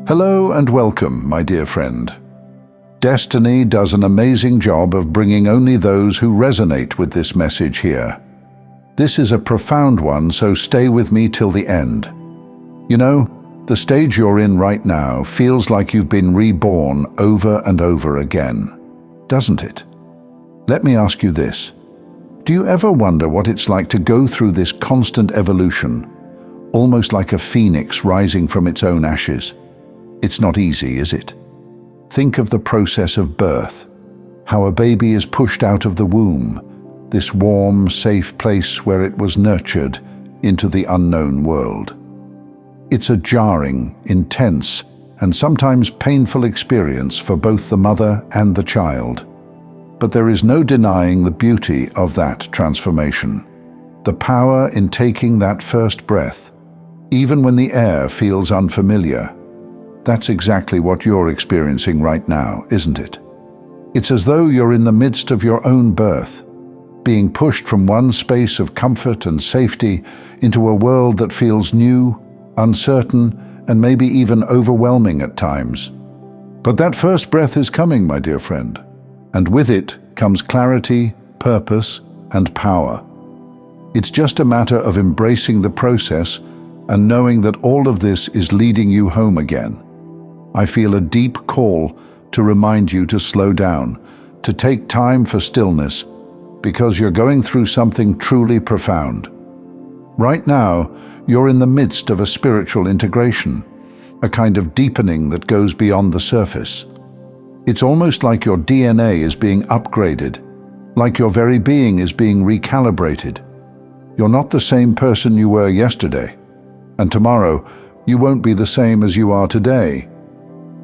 Hello and welcome, my dear friend. Destiny does an amazing job of bringing only those who resonate with this message here. This is a profound one, so stay with me till the end. You know, the stage you're in right now feels like you've been reborn over and over again, doesn't it? Let me ask you this. Do you ever wonder what it's like to go through this constant evolution, almost like a phoenix rising from its own ashes? It's not easy, is it? Think of the process of birth, how a baby is pushed out of the womb, this warm, safe place where it was nurtured, into the unknown world. It's a jarring, intense, and sometimes painful experience for both the mother and the child. But there is no denying the beauty of that transformation, the power in taking that first breath, even when the air feels unfamiliar. That's exactly what you're experiencing right now, isn't it? It's as though you're in the midst of your own birth, being pushed from one space of comfort and safety into a world that feels new, uncertain, and maybe even overwhelming at times. But that first breath is coming, my dear friend, and with it comes clarity, purpose, and power. It's just a matter of embracing the process and knowing that all of this is leading you home again. I feel a deep call to remind you to slow down, to take time for stillness, because you're going through something truly profound. Right now, you're in the midst of a spiritual integration, a kind of deepening that goes beyond the surface. It's almost like your DNA is being upgraded, like your very being is being recalibrated. You're not the same person you were yesterday, and tomorrow you won't be the same as you are today.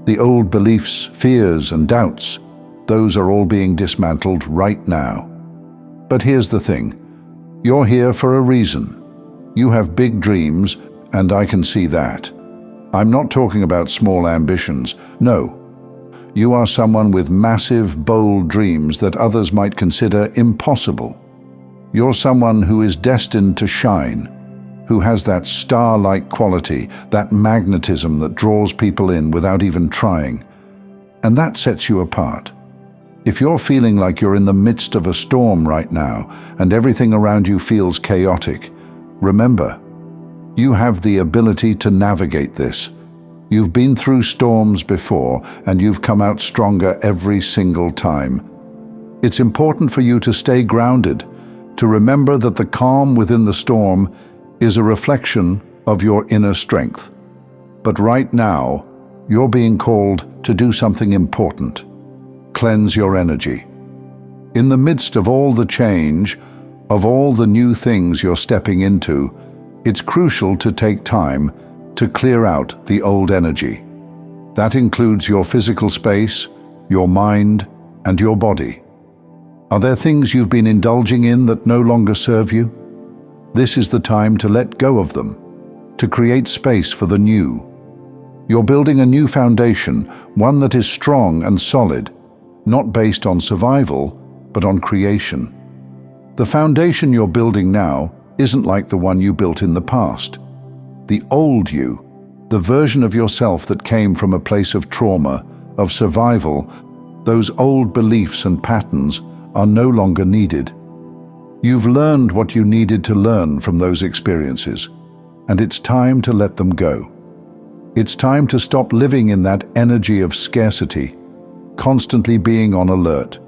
The old beliefs, fears, and doubts, those are all being dismantled right now. But here's the thing. You're here for a reason. You have big dreams, and I can see that. I'm not talking about small ambitions. No. You are someone with massive, bold dreams that others might consider impossible. You're someone who is destined to shine, who has that star-like quality, that magnetism that draws people in without even trying. And that sets you apart. If you're feeling like you're in the midst of a storm right now and everything around you feels chaotic, remember, you have the ability to navigate this. You've been through storms before and you've come out stronger every single time. It's important for you to stay grounded, to remember that the calm within the storm is a reflection of your inner strength. But right now, you're being called to do something important. Cleanse your energy. In the midst of all the change, of all the new things you're stepping into, it's crucial to take time to clear out the old energy. That includes your physical space, your mind, and your body. Are there things you've been indulging in that no longer serve you? This is the time to let go of them, to create space for the new. You're building a new foundation, one that is strong and solid, not based on survival, but on creation. The foundation you're building now isn't like the one you built in the past. The old you, the version of yourself that came from a place of trauma, of survival, those old beliefs and patterns are no longer needed. You've learned what you needed to learn from those experiences, and it's time to let them go. It's time to stop living in that energy of scarcity, constantly being on alert,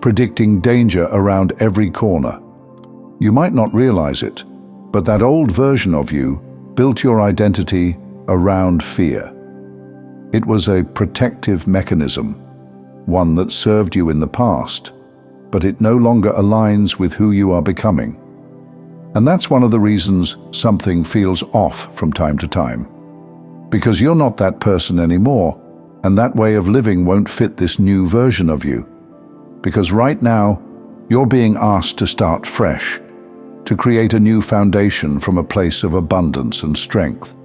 predicting danger around every corner. You might not realize it, but that old version of you built your identity around fear. It was a protective mechanism, one that served you in the past, but it no longer aligns with who you are becoming. And that's one of the reasons something feels off from time to time. Because you're not that person anymore, and that way of living won't fit this new version of you. Because right now, you're being asked to start fresh, to create a new foundation from a place of abundance and strength.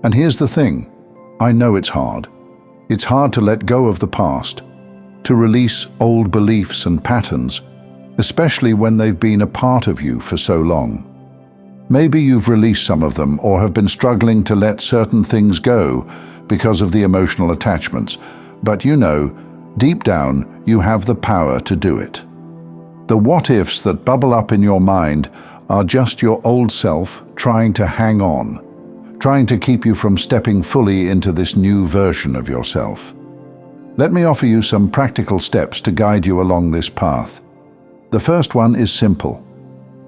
And here's the thing, I know it's hard. It's hard to let go of the past, to release old beliefs and patterns, especially when they've been a part of you for so long. Maybe you've released some of them or have been struggling to let certain things go, because of the emotional attachments, but you know, deep down, you have the power to do it. The what-ifs that bubble up in your mind are just your old self trying to hang on, trying to keep you from stepping fully into this new version of yourself. Let me offer you some practical steps to guide you along this path. The first one is simple.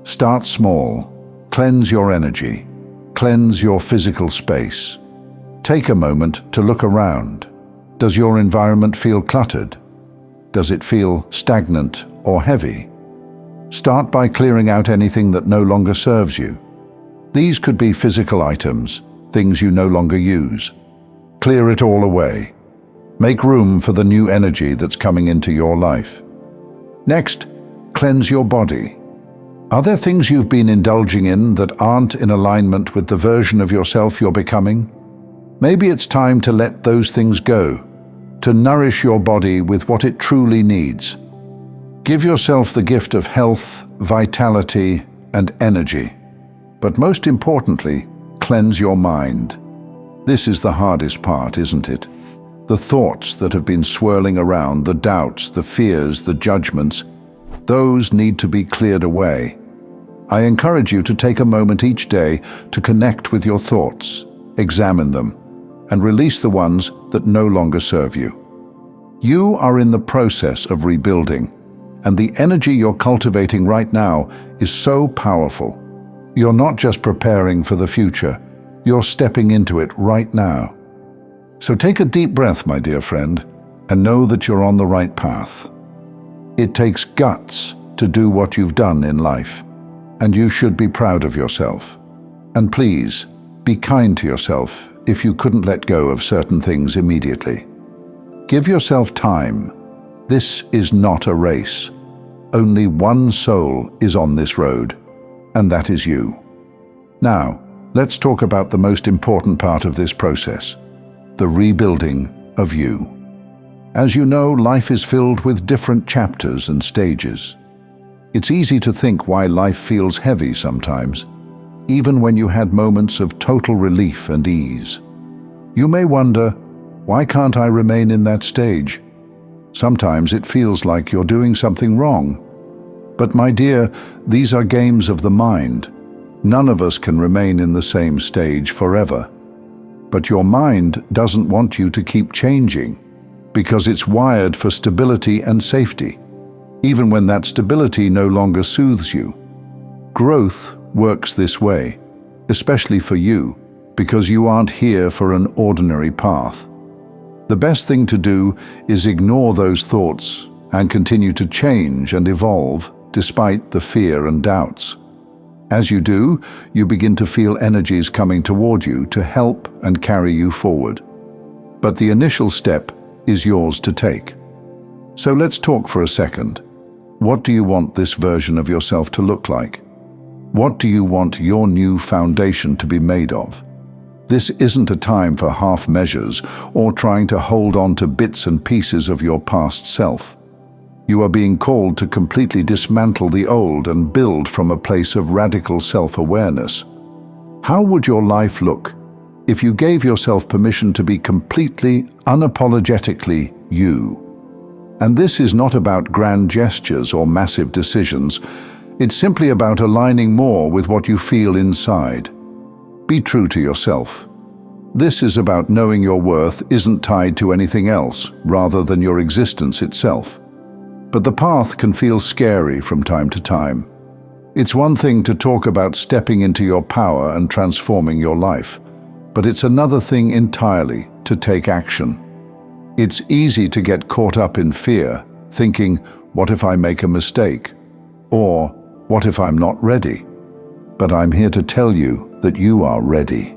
Start small. Cleanse your energy. Cleanse your physical space. Take a moment to look around. Does your environment feel cluttered? Does it feel stagnant or heavy? Start by clearing out anything that no longer serves you. These could be physical items, things you no longer use. Clear it all away. Make room for the new energy that's coming into your life. Next, cleanse your body. Are there things you've been indulging in that aren't in alignment with the version of yourself you're becoming? Maybe it's time to let those things go, to nourish your body with what it truly needs. Give yourself the gift of health, vitality, and energy. But most importantly, cleanse your mind. This is the hardest part, isn't it? The thoughts that have been swirling around, the doubts, the fears, the judgments, those need to be cleared away. I encourage you to take a moment each day to connect with your thoughts, examine them, and release the ones that no longer serve you. You are in the process of rebuilding, and the energy you're cultivating right now is so powerful. You're not just preparing for the future, you're stepping into it right now. So take a deep breath, my dear friend, and know that you're on the right path. It takes guts to do what you've done in life, and you should be proud of yourself. And please, be kind to yourself if you couldn't let go of certain things immediately. Give yourself time. This is not a race. Only one soul is on this road, and that is you. Now, let's talk about the most important part of this process, the rebuilding of you. As you know, life is filled with different chapters and stages. It's easy to think why life feels heavy sometimes, even when you had moments of total relief and ease. You may wonder, why can't I remain in that stage? Sometimes it feels like you're doing something wrong. But my dear, these are games of the mind. None of us can remain in the same stage forever. But your mind doesn't want you to keep changing, because it's wired for stability and safety, even when that stability no longer soothes you. Growth works this way, especially for you, because you aren't here for an ordinary path. The best thing to do is ignore those thoughts and continue to change and evolve despite the fear and doubts. As you do, you begin to feel energies coming toward you to help and carry you forward. But the initial step is yours to take. So let's talk for a second. What do you want this version of yourself to look like? What do you want your new foundation to be made of? This isn't a time for half measures or trying to hold on to bits and pieces of your past self. You are being called to completely dismantle the old and build from a place of radical self-awareness. How would your life look if you gave yourself permission to be completely, unapologetically you? And this is not about grand gestures or massive decisions. It's simply about aligning more with what you feel inside. Be true to yourself. This is about knowing your worth isn't tied to anything else rather than your existence itself. But the path can feel scary from time to time. It's one thing to talk about stepping into your power and transforming your life, but it's another thing entirely to take action. It's easy to get caught up in fear, thinking, what if I make a mistake? Or, what if I'm not ready? But I'm here to tell you that you are ready.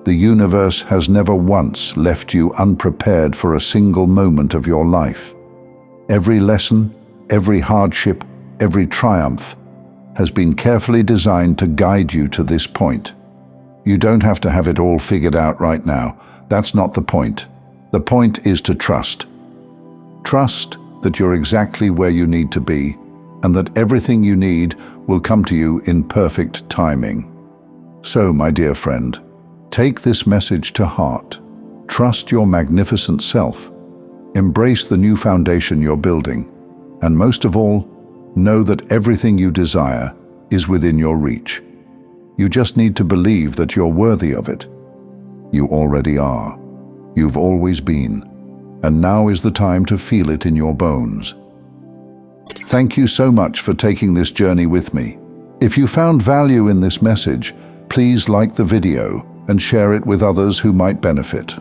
The universe has never once left you unprepared for a single moment of your life. Every lesson, every hardship, every triumph has been carefully designed to guide you to this point. You don't have to have it all figured out right now. That's not the point. The point is to trust. Trust that you're exactly where you need to be and that everything you need will come to you in perfect timing. So, my dear friend, take this message to heart. Trust Trust your magnificent self. Embrace the new foundation you're building. And most of all, know that everything you desire is within your reach. You just need to believe that you're worthy of it. You already are. You've always been. And now is the time to feel it in your bones. Thank you so much for taking this journey with me. If you found value in this message, please like the video and share it with others who might benefit.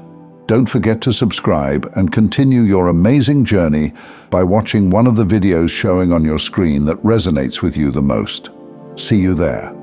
Don't forget to subscribe and continue your amazing journey by watching one of the videos showing on your screen that resonates with you the most. See you there.